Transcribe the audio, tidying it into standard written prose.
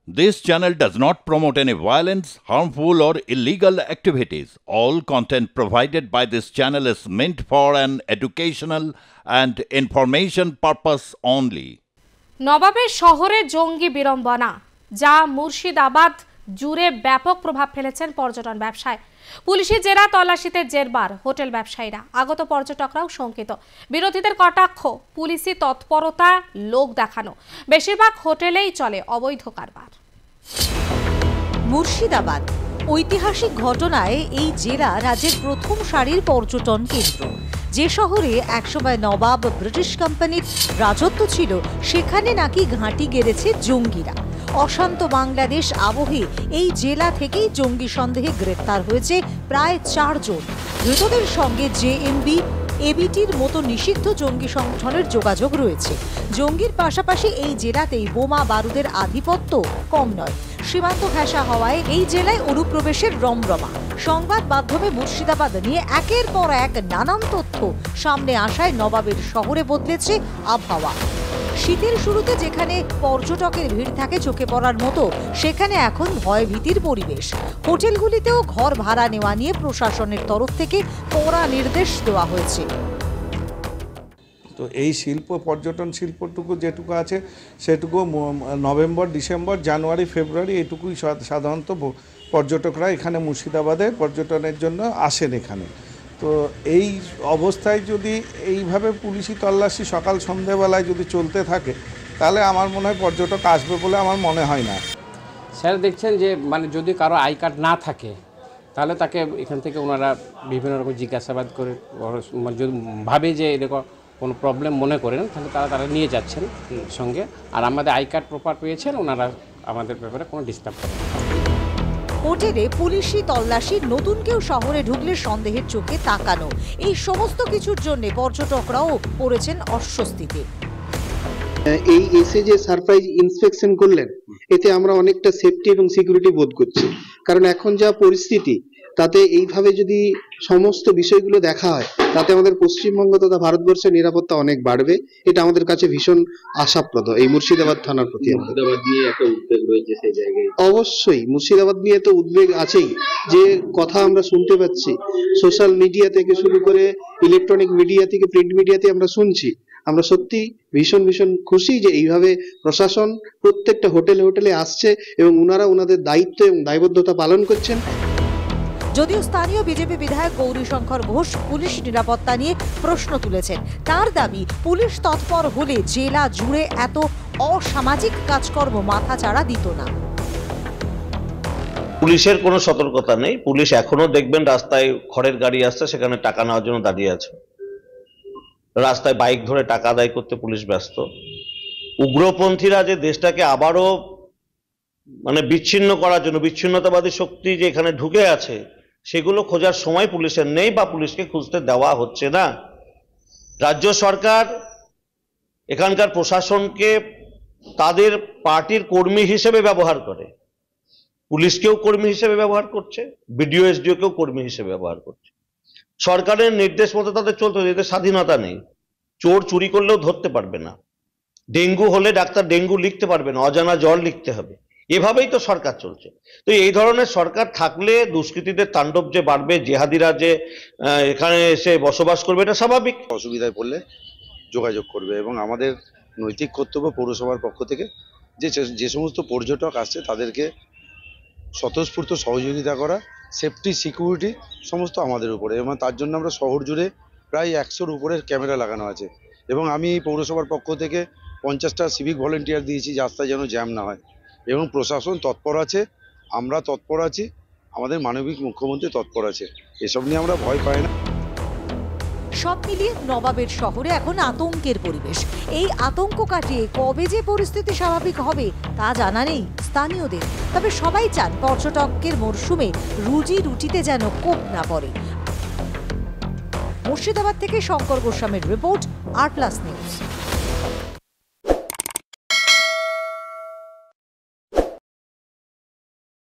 This channel does not promote any violence, harmful, or illegal activities. All content provided by this channel is meant for an educational and information purpose only. নবাবের শহরে জঙ্গি বিড়ম্বনা, যা মুর্শিদাবাদ জুড়ে ব্যাপক প্রভাব ফেলেছেন পর্যটন ব্যবসায়। পুলিশি জেরা তল্লাশিতে জেরবার হোটেল ব্যবসায়ীরা, আগত পর্যটকরাও শঙ্কিত। বিরোধীদের কটাক্ষ, পুলিশি তৎপরতা, লোক দেখানো। বেশিরভাগ হোটেলেই চলে অবৈধ কারবার। মুর্শিদাবাদ ঐতিহাসিক ঘটনায় এই জেলা রাজ্যের প্রথম সারির পর্যটন কেন্দ্র। যে শহরে একসময় নবাব ব্রিটিশ কোম্পানির রাজত্ব ছিল, সেখানে নাকি ঘাঁটি গেড়েছে জঙ্গিরা। অশান্ত বাংলাদেশ আবহে এই জেলা থেকেই জঙ্গি সন্দেহে গ্রেপ্তার হয়েছে প্রায় 4 জন। ধৃতদের সঙ্গে জেএমবি, এবিটির মতো নিষিদ্ধ জঙ্গি সংগঠনের যোগাযোগ রয়েছে। জঙ্গির পাশাপাশি এই জেলাতেই বোমা বারুদের আধিপত্য কম নয়। সীমান্ত ঘেঁষা হওয়ায় এই জেলায় অনুপ্রবেশের রমরমা। সংবাদ মাধ্যমে মুর্শিদাবাদ নিয়ে একের পর এক নানান তথ্য সামনে আসায় নবাবের শহরে বদলেছে আবহাওয়া। শীতের শুরুতে যেখানে পর্যটকের ভিড় থাকে চোখে পড়ার মতো, সেখানে এখন ভয়ভীতির পরিবেশ। হোটেলগুলিতেও ঘর ভাড়া নেওয়া নিয়ে প্রশাসনের তরফ থেকে কড়া নির্দেশ দেওয়া হয়েছে। তো এই শিল্প, পর্যটন শিল্পটুকু যেটুকু আছে সেটুকু নভেম্বর, ডিসেম্বর, জানুয়ারি, ফেব্রুয়ারি এইটুকুই সাধারণত পর্যটকরা এখানে মুর্শিদাবাদে পর্যটনের জন্য আসেন এখানে। তো এই অবস্থায় যদি এইভাবে পুলিশি তল্লাশি সকাল সন্ধ্যেবেলায় যদি চলতে থাকে, তাহলে আমার মনে হয় পর্যটক আসবে বলে আমার মনে হয় না। স্যার দেখছেন যে যদি কারো আই কার্ড না থাকে, তাহলে তাকে এখান থেকে ওনারা বিভিন্ন রকম জিজ্ঞাসাবাদ করে, যদি ভাবে যে এরকম কোনো প্রবলেম মনে করেন, তাহলে তারা নিয়ে যাচ্ছেন সঙ্গে। আর আমাদের আই কার্ড প্রপার পেয়েছেন, ওনারা আমাদের ব্যাপারে কোনো ডিস্টার্ব করেন। হোটেলে পুলিশি তল্লাশি, নতুন কেউ শহরে ঢুকলে সন্দেহের চোখে তাকানো, এই সমস্ত কিছুর জন্য পর্যটকরাও পড়েছেন অস্বস্তিতে। এই এসে যে সারপ্রাইজ ইন্সপেকশন করলেন, এতে আমরা অনেকটা সেফটি এবং সিকিউরিটি বোধ করছি। কারণ এখন যা পরিস্থিতি, তাতে এইভাবে যদি সমস্ত বিষয়গুলো দেখা হয়, তাতে আমাদের পশ্চিমবঙ্গ তথা ভারতবর্ষের নিরাপত্তা অনেক বাড়বে। এটা আমাদের কাছে ভীষণ আশাপ্রদ। এই মুর্শিদাবাদ থানার প্রতি মুর্শিদাবাদ নিয়ে একটা উদ্বেগ রয়েছে সেই জায়গায়। অবশ্যই মুর্শিদাবাদ নিয়ে তো উদ্বেগ আছেই। যে কথা আমরা শুনতে পাচ্ছি সোশ্যাল মিডিয়া থেকে শুরু করে ইলেকট্রনিক মিডিয়া থেকে প্রিন্ট মিডিয়াতে আমরা শুনছি, আমরা সত্যি ভীষণ খুশি যে এইভাবে প্রশাসন প্রত্যেকটা হোটেলে আসছে এবং ওনারা ওনাদের দায়িত্ব এবং দায়বদ্ধতা পালন করছেন। যদিও স্থানীয় বিজেপি বিধায়ক গৌরীশঙ্কর ঘোষ পুলিশ নিরাপত্তা নিয়ে প্রশ্ন তুলেছেন। তার দাবি, পুলিশ তৎপর হলে জেলা জুড়ে এত অসামাজিক কাজকর্ম মাথাচাড়া দিত না। পুলিশের কোনো সতর্কতা নেই। পুলিশ এখনো দেখবেন রাস্তায় খড়ের গাড়ি আসছে, সেখানে টাকা নেওয়ার জন্য দাঁড়িয়ে আছে। রাস্তায় বাইক ধরে টাকা আদায় করতে পুলিশ ব্যস্ত। উগ্রপন্থীরা যে দেশটাকে আবারও বিচ্ছিন্ন করার জন্য, বিচ্ছিন্নতাবাদী শক্তি যে এখানে ঢুকে আছে, সেগুলো খোঁজার সময় পুলিশের নেই বা পুলিশকে খুঁজতে দেওয়া হচ্ছে না। রাজ্য সরকার এখানকার প্রশাসনকে তাদের পার্টির কর্মী হিসেবে ব্যবহার করে, পুলিশকেও কর্মী হিসেবে ব্যবহার করছে, বিডিও এসডিওকেও কর্মী হিসেবে ব্যবহার করছে। সরকারের নির্দেশ মতো তাদের চলতে হবে, এদের স্বাধীনতা নেই। চোর চুরি করলেও ধরতে পারবে না, ডেঙ্গু হলে ডাক্তার ডেঙ্গু লিখতে পারবে না, অজানা জ্বর লিখতে হবে। এভাবেই তো সরকার চলছে। তো এই ধরনের সরকার থাকলে দুষ্কৃতীদের তাণ্ডব যে বাড়বে, জেহাদিরা যে এখানে এসে বসবাস করবে, এটা স্বাভাবিক। অসুবিধায় পড়লে যোগাযোগ করবে এবং আমাদের নৈতিক কর্তব্য পৌরসভার পক্ষ থেকে যে সমস্ত পর্যটক আসছে তাদেরকে স্বতঃস্ফূর্ত সহযোগিতা করা, সেফটি সিকিউরিটি সমস্ত আমাদের উপরে। এবং তার জন্য আমরা শহর জুড়ে প্রায় 100-র উপরে ক্যামেরা লাগানো আছে এবং আমি এই পৌরসভার পক্ষ থেকে 50টা সিভিক ভলেন্টিয়ার দিয়েছি, রাস্তায় যেন জ্যাম না হয়। এবং প্রশাসন তৎপর আছে, আমরা তৎপর আছি, আমাদের মাননীয় মুখ্যমন্ত্রী তৎপর আছে। এসব নিয়ে আমরা ভয় পাই না। সব মিলিয়ে নবাবের শহরে এখন আতঙ্কের পরিবেশ। এই আতঙ্ক কাটিয়ে কবে যে পরিস্থিতি স্বাভাবিক হবে তা জানা নেই স্থানীয়দের। তবে সবাই চান পর্যটকের মরশুমে রুজি রুটিতে যেন কোপ না পড়ে। মুর্শিদাবাদ থেকে শঙ্কর গোস্বামীর রিপোর্ট, আর প্লাস নিউজ।